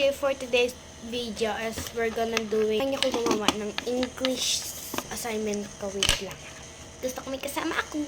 Okay, for today's video as we're gonna doing, kanya ko gumawa ng English assignment ko. Wait lang. Gusto ko may kasama ako.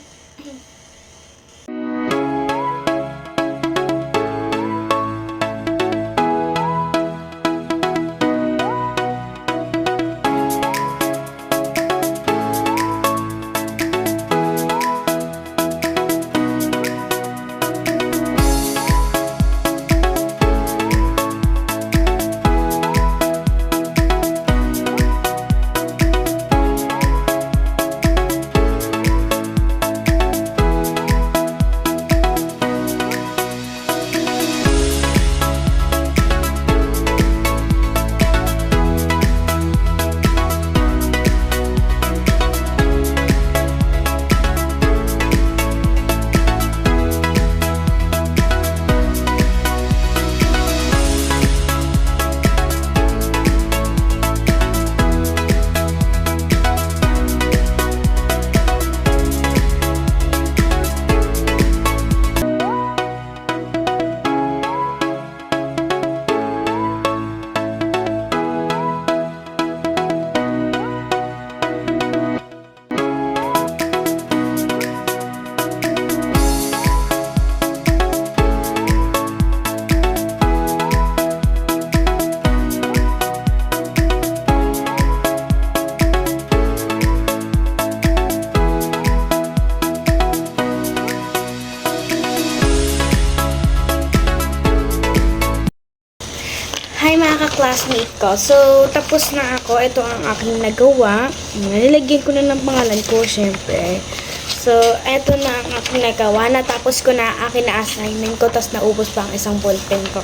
Hi mga ka-classmate ko. So, tapos na ako. Ito ang aking nagawa. Nilagyan ko na ng pangalan ko, syempre. So, ito na ang aking nagawa. Natapos ko na aking na-assignment ko. Tapos naubos pa ang isang ballpen ko.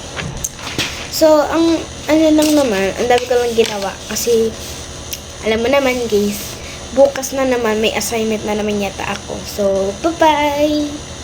So, ang ano lang naman, ang dami ko lang ginawa. Kasi, alam mo naman guys, bukas na naman may assignment na naman yata ako. So, bye-bye!